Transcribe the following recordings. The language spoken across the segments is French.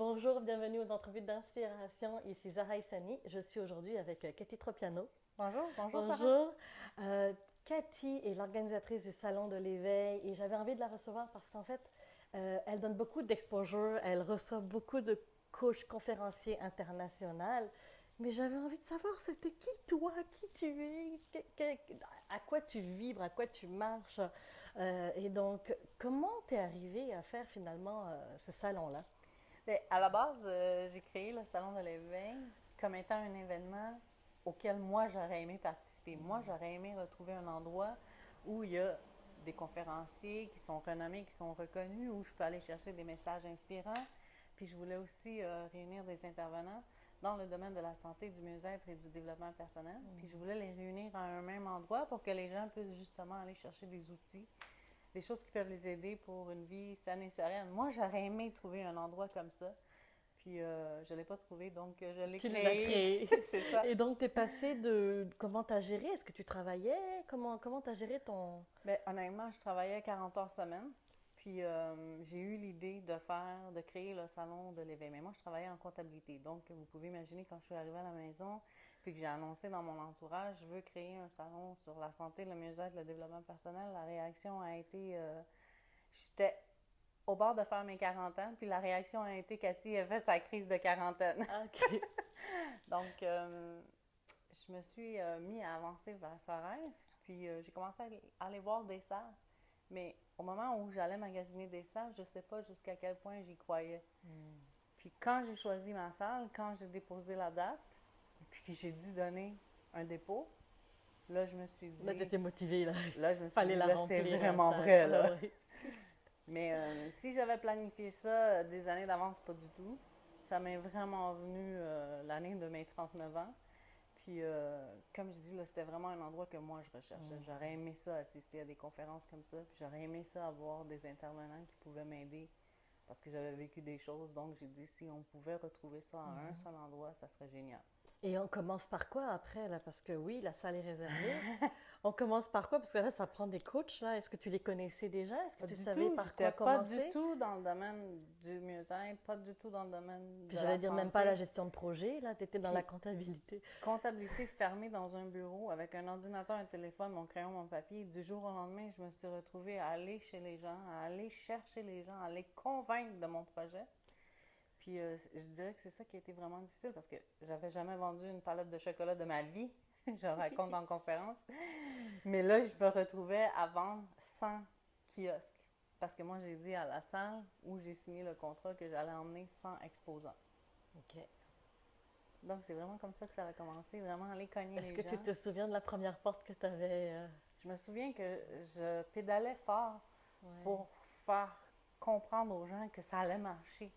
Bonjour, bienvenue aux entrevues d'inspiration. Ici Zara Issani. Je suis aujourd'hui avec Cathy Tropiano. Bonjour, bonjour Sarah. Bonjour. Euh, Cathy est l'organisatrice du Salon de l'éveil et j'avais envie de la recevoir parce qu'en fait, elle donne beaucoup d'exposure, elle reçoit beaucoup de coachs conférenciers internationaux. Mais j'avais envie de savoir, c'était qui toi, qui tu es, à quoi tu vibres, à quoi tu marches. Et donc, comment t'es arrivée à faire finalement ce salon-là? Bien, à la base, j'ai créé le Salon de l'éveil comme étant un événement auquel moi j'aurais aimé participer. Moi, j'aurais aimé retrouver un endroit où il y a des conférenciers qui sont renommés, qui sont reconnus, où je peux aller chercher des messages inspirants. Puis je voulais aussi réunir des intervenants dans le domaine de la santé, du mieux-être et du développement personnel. Puis je voulais les réunir à un même endroit pour que les gens puissent justement aller chercher des outils, des choses qui peuvent les aider pour une vie saine et sereine. Moi, j'aurais aimé trouver un endroit comme ça. Puis je ne l'ai pas trouvé, donc je l'ai Tu l'as créé. créé. C'est ça. Et donc, tu es passé de... Comment tu as géré? Est-ce que tu travaillais? Comment tu as géré ton... Mais honnêtement, je travaillais 40 heures semaine. Puis j'ai eu l'idée de créer le salon de l'éveil. Mais moi, je travaillais en comptabilité. Donc, vous pouvez imaginer quand je suis arrivée à la maison, puis que j'ai annoncé dans mon entourage, je veux créer un salon sur la santé, le mieux-être, le développement personnel. La réaction a été, j'étais au bord de faire mes 40 ans, puis la réaction a été Cathy a fait sa crise de quarantaine. Ah, ok. Donc, je me suis mis à avancer vers ce rêve, puis j'ai commencé à aller voir des salles. Mais au moment où j'allais magasiner des salles, je ne sais pas jusqu'à quel point j'y croyais. Puis quand j'ai choisi ma salle, quand j'ai déposé la date, puis que j'ai dû donner un dépôt, là, je me suis Là, tu dit, étais motivée, là. là, je me suis Fallait dit, la là, c'est remplir, la vraiment salle. vrai, Ah, là. oui. Mais si j'avais planifié ça des années d'avance, pas du tout. Ça m'est vraiment venu l'année de mes 39 ans. Puis, comme je dis, là, c'était vraiment un endroit que moi, je recherchais. J'aurais aimé ça, assister à des conférences comme ça. Puis, j'aurais aimé ça, avoir des intervenants qui pouvaient m'aider parce que j'avais vécu des choses. Donc, j'ai dit, si on pouvait retrouver ça à un seul endroit, ça serait génial. Et on commence par quoi après, là? Parce que oui, la salle est réservée. On commence par quoi? Parce que là, ça prend des coachs, là. Est-ce que tu les connaissais déjà? Est-ce que Pas tu du savais tout. par quoi J'étais pas du commencer? tout dans le domaine du mieux-être, pas du tout dans le domaine Puis de j'allais la dire même pas la santé. gestion de projet, là. Tu étais dans la Puis, comptabilité. comptabilité fermée dans un bureau avec un ordinateur, un téléphone, mon crayon, mon papier. Du jour au lendemain, je me suis retrouvée à aller chez les gens, à aller chercher les gens, à les convaincre de mon projet. Puis je dirais que c'est ça qui a été vraiment difficile parce que j'avais jamais vendu une palette de chocolat de ma vie. Je raconte en conférence. Mais là, je me retrouvais à vendre 100 kiosques. Parce que moi, j'ai dit à la salle où j'ai signé le contrat que j'allais emmener 100 exposants. OK. Donc, c'est vraiment comme ça que ça a commencé, vraiment aller cogner Est-ce les que tu gens. te souviens de la première porte que tu avais... Je me souviens que je pédalais fort Ouais. pour faire comprendre aux gens que ça allait marcher.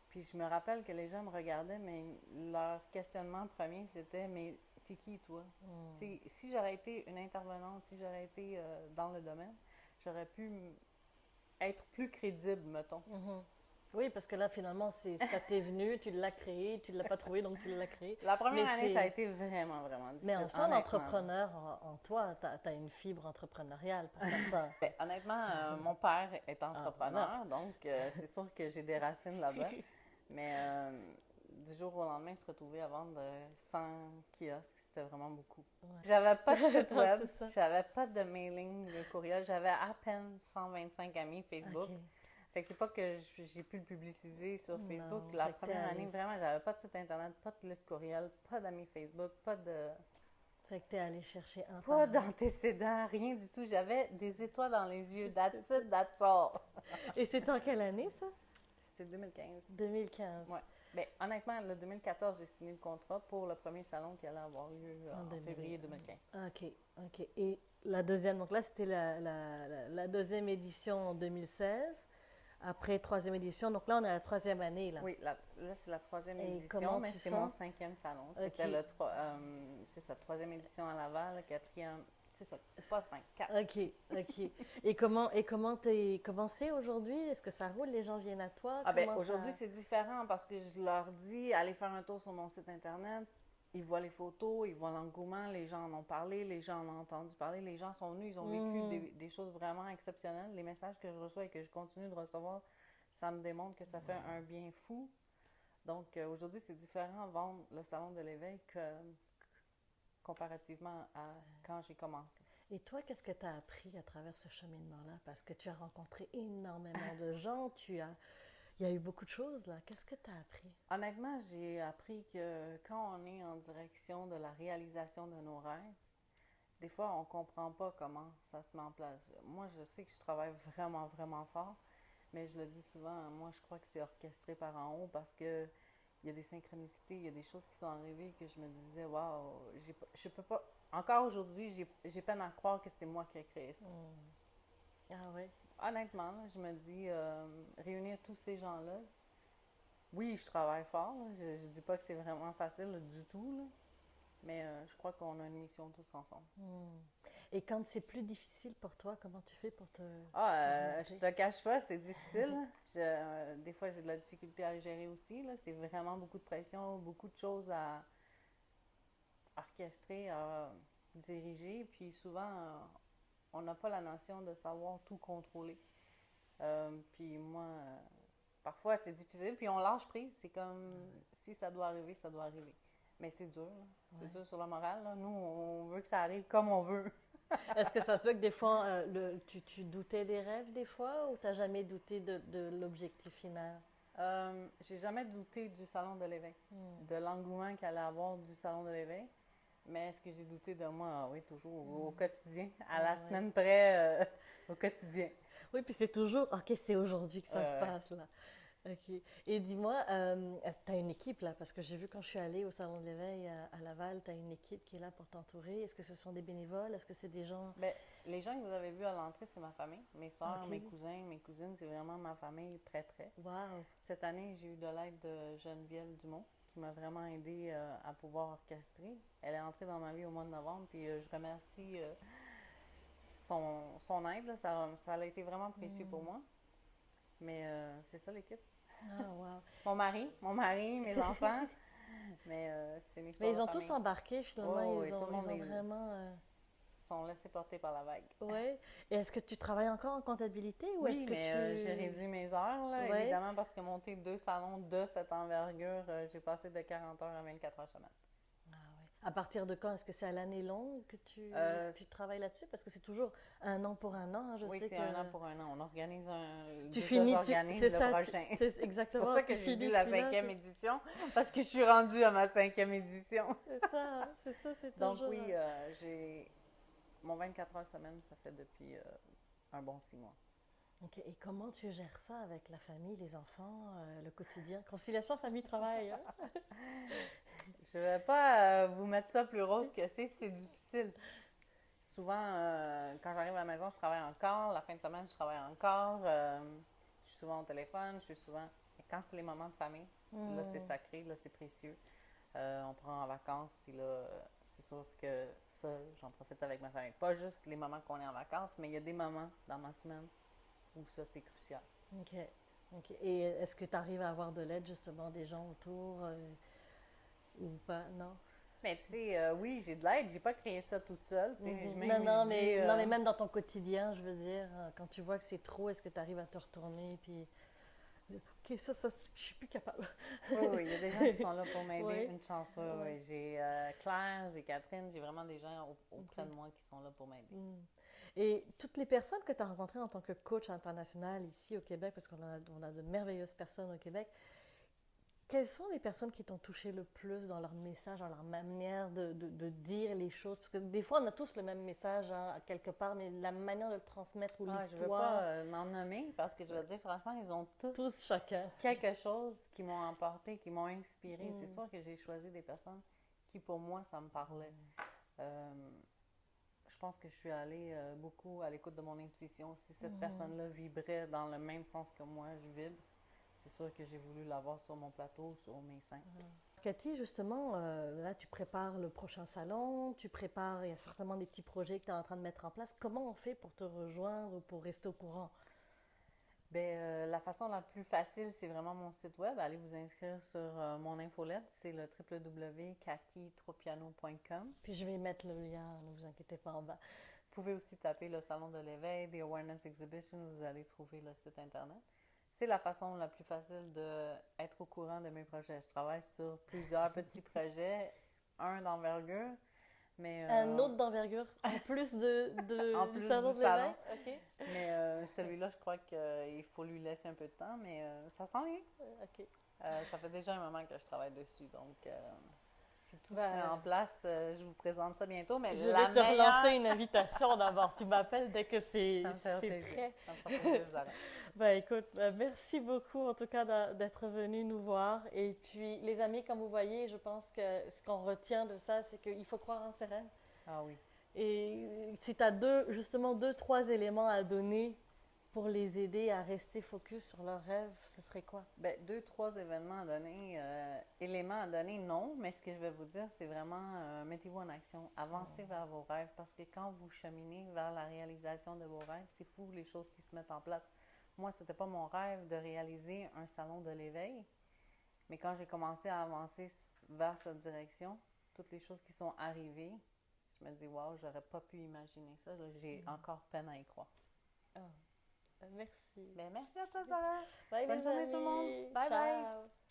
Puis je me rappelle que les gens me regardaient, mais leur questionnement premier, c'était mais t'es qui toi? Hmm. T'sais, si j'aurais été une intervenante, si j'aurais été dans le domaine, j'aurais pu être plus crédible, mettons. Mhm. Oui, parce que là, finalement, ça t'est venu, tu l'as créé, tu ne l'as pas trouvé, donc tu l'as créé. La première Mais année, ça a c'est... été vraiment, vraiment Mais difficile, on sent honnêtement. Là. l'entrepreneur en toi, tu as une fibre entrepreneuriale pour faire ça. Ben, honnêtement, mon père est Ah, voilà. entrepreneur, donc c'est sûr que j'ai des racines là-bas. Mais du jour au lendemain, se retrouver à vendre 100 kiosques, c'était vraiment beaucoup. Ouais. J'avais pas de site Non, web, c'est ça. j'avais pas de mailing de courriel, j'avais à peine 125 amis Facebook. OK. Fait que c'est pas que j'ai pu le publiciser sur Facebook. Non, La fait que t'es première année, allé. vraiment, j'avais pas de site internet, pas de liste courriel, pas d'amis Facebook, Fait que t'es allé chercher un par pas un. d'antécédents, rien du tout. J'avais des étoiles dans les yeux. C'est That's ça. it, that's all. Et c'était en quelle année, ça? C'est 2015. 2015. Ouais. Ben, honnêtement, le 2014, j'ai signé le contrat pour le premier salon qui allait avoir lieu En en 2000. février 2015. OK, OK. Et la deuxième, donc là, c'était la deuxième édition en 2016. Après, troisième édition. Donc là, on est à la troisième année, là. Oui, là, c'est la troisième Et édition, comment mais tu c'est mon sens? cinquième salon. OK, C'était c'est ça, troisième édition à Laval, quatrième, c'est ça, pas cinq, quatre. OK, OK. Comment c'est aujourd'hui? Est-ce que ça roule? Les gens viennent à toi? Ah ben Comment aujourd'hui, ça... c'est différent parce que je leur dis, allez faire un tour sur mon site internet. Ils voient les photos, ils voient l'engouement, les gens en ont parlé, les gens en ont entendu parler, les gens sont venus, ils ont vécu Hmm. des choses vraiment exceptionnelles. Les messages que je reçois et que je continue de recevoir, ça me démontre que ça fait un bien fou Donc, aujourd'hui, c'est différent vendre le salon de l'éveil comparativement à quand j'ai commencé. Et toi, qu'est-ce que tu as appris à travers ce cheminement-là? Parce que tu as rencontré énormément de gens, il y a eu beaucoup de choses là. Qu'est-ce que tu as appris? Honnêtement, j'ai appris que quand on est en direction de la réalisation de nos rêves, des fois, on ne comprend pas comment ça se met en place. Moi, je sais que je travaille vraiment, vraiment fort, mais je le dis souvent, moi, je crois que c'est orchestré par en haut parce que il y a des synchronicités, il y a des choses qui sont arrivées que je me disais, waouh, je peux pas. Encore aujourd'hui, j'ai peine à croire que c'est moi qui ai créé ça. Ah ouais. Honnêtement, là, je me dis, réunir tous ces gens-là, oui, je travaille fort, là, je dis pas que c'est vraiment facile là, du tout, là, mais je crois qu'on a une mission tous ensemble. Et quand c'est plus difficile pour toi, comment tu fais pour te Je remonter? te le cache pas, c'est difficile. Des fois, j'ai de la difficulté à le gérer aussi, là. C'est vraiment beaucoup de pression, beaucoup de choses à orchestrer, à diriger. Puis souvent, on n'a pas la notion de savoir tout contrôler. Puis moi, parfois, c'est difficile. Puis on lâche prise. C'est comme si ça doit arriver, ça doit arriver. Mais c'est dur, là. C'est Ouais. dur sur la morale, là. Nous, on veut que ça arrive comme on veut. Est-ce que ça se peut que des fois, tu doutais des rêves des fois ou t'as jamais douté de l'objectif final? J'ai jamais douté du salon de l'éveil, de l'engouement qu'il allait avoir du salon de l'éveil. Mais est-ce que j'ai douté de moi? Ah oui, toujours au quotidien, à la Ah ouais. semaine près, au quotidien. Oui, puis c'est toujours, ok, c'est aujourd'hui que ça se Ouais. passe là. Ok. Et dis-moi, tu as une équipe là, parce que j'ai vu quand je suis allée au Salon de l'Éveil à Laval, tu as une équipe qui est là pour t'entourer. Est-ce que ce sont des bénévoles? Est-ce que c'est des gens... Ben, les gens que vous avez vus à l'entrée, c'est ma famille. Mes soeurs, Ok. mes cousins, mes cousines, c'est vraiment ma famille très près. Wow. Cette année, j'ai eu de l'aide de Geneviève Dumont, qui m'a vraiment aidée à pouvoir orchestrer. Elle est entrée dans ma vie au mois de novembre, puis je remercie son aide. Là. Ça a été vraiment précieux pour moi. Mais c'est ça l'équipe. Ah, wow. Mon mari, mes enfants. Mais c'est une Mais histoire ils de ont tous famille. embarqué finalement, Oh, oui, tout le ils monde ont vraiment... sont laissés porter par la vague. Ouais. Et est-ce que tu travailles encore en comptabilité ou est-ce Oui, que mais j'ai tu... réduit mes heures, là, Ouais. évidemment, parce que monter deux salons de cette envergure, j'ai passé de 40 heures à 24 heures semaine. Ah ouais. À partir de quand? Est-ce que c'est à l'année longue que Euh, tu travailles là-dessus? Parce que c'est toujours un an pour un an, hein. Je oui, sais c'est que un an pour un an. On organise tu déjà finis, j'organise c'est le ça, prochain. c'est C'est pour exactement, ça que tu j'ai dit finis la celui-là, cinquième édition, parce que je suis rendue à ma cinquième édition. c'est ça, c'est Donc toujours... oui, j'ai mon 24 heures semaine, ça fait depuis un bon 6 mois. Ok. Et comment tu gères ça avec la famille, les enfants, le quotidien? Conciliation famille-travail, hein? Je vais pas vous mettre ça plus rose que c'est difficile. Souvent, quand j'arrive à la maison, je travaille encore. La fin de semaine, je travaille encore. Je suis souvent au téléphone, je suis souvent... Mais quand c'est les moments de famille, là, c'est sacré, là, c'est précieux. On prend en vacances, puis là, c'est sûr que ça, j'en profite avec ma famille. Pas juste les moments qu'on est en vacances, mais il y a des moments dans ma semaine où ça, c'est crucial. Ok. Ok. Et est-ce que tu arrives à avoir de l'aide, justement, des gens autour ou pas? Non? Mais tu sais, oui, j'ai de l'aide, j'ai pas créé ça toute seule, tu sais, Non, même je dis... non, mais même dans ton quotidien, je veux dire, quand tu vois que c'est trop, est-ce que tu arrives à te retourner puis ok, je suis plus capable. Oui, oui, il y a des gens qui sont là pour m'aider, Oui. une chance, oui, Ouais. oui. J'ai Claire, j'ai Catherine, j'ai vraiment des gens auprès Ok. de moi qui sont là pour m'aider. Et toutes les personnes que tu as rencontrées en tant que coach international ici au Québec, parce on a de merveilleuses personnes au Québec, quelles sont les personnes qui t'ont touché le plus dans leur message, dans leur manière de dire les choses? Parce que des fois, on a tous le même message hein, quelque part, mais la manière de le transmettre ou Ah, je veux pas l'histoire, en nommer parce que je veux dire, franchement, ils ont tous tous chacun. quelque chose qui m'ont emporté, qui m'ont inspiré. C'est sûr que j'ai choisi des personnes qui, pour moi, ça me parlait. Euh, je pense que je suis allée beaucoup à l'écoute de mon intuition. Si cette personne-là vibrait dans le même sens que moi, je vibre, c'est sûr que j'ai voulu l'avoir sur mon plateau, sur mes seins. Cathy, justement, là, tu prépares le prochain salon, il y a certainement des petits projets que tu es en train de mettre en place. Comment on fait pour te rejoindre ou pour rester au courant? Ben, la façon la plus facile, c'est vraiment mon site web. Allez vous inscrire sur mon infolette. C'est le www.cathytropiano.com. Puis je vais mettre le lien, ne vous inquiétez pas en bas. Vous pouvez aussi taper le Salon de l'éveil, The Awareness Exhibition, vous allez trouver le site internet. c'est la façon la plus facile d'être au courant de mes projets. Je travaille sur plusieurs petits projets, un d'envergure, mais Un autre d'envergure, en plus en du plus du salon de salon. l'éveil? OK. Mais celui-là, je crois qu'il faut lui laisser un peu de temps, mais ça s'en vient. OK. Ça fait déjà un moment que je travaille dessus, donc si tout se met en Ben, place, je vous présente ça bientôt. Mais je la vais te relancer meilleure, une invitation d'abord. Tu m'appelles dès que c'est ça me fait c'est plaisir. prêt. Ça me fait plaisir, Zara. Ben, écoute, merci beaucoup en tout cas d'être venu nous voir. Et puis, les amis, comme vous voyez, je pense que ce qu'on retient de ça, c'est qu'il faut croire en ses rêves. Ah oui. Et si tu as justement deux, trois éléments à donner pour les aider à rester focus sur leurs rêves, ce serait quoi? Ben, deux, trois événements à donner, éléments à donner, non, mais ce que je vais vous dire, c'est vraiment mettez-vous en action, avancez vers vos rêves, parce que quand vous cheminez vers la réalisation de vos rêves, c'est fou les choses qui se mettent en place. Moi, c'était pas mon rêve de réaliser un salon de l'éveil, mais quand j'ai commencé à avancer vers cette direction, toutes les choses qui sont arrivées, je me dis, waouh, j'aurais pas pu imaginer ça, là, j'ai encore peine à y croire. Ah, merci. Ben, merci à toi, Sarah. Bye Bonne les journée tout le monde. amis. Bye bye. Ciao.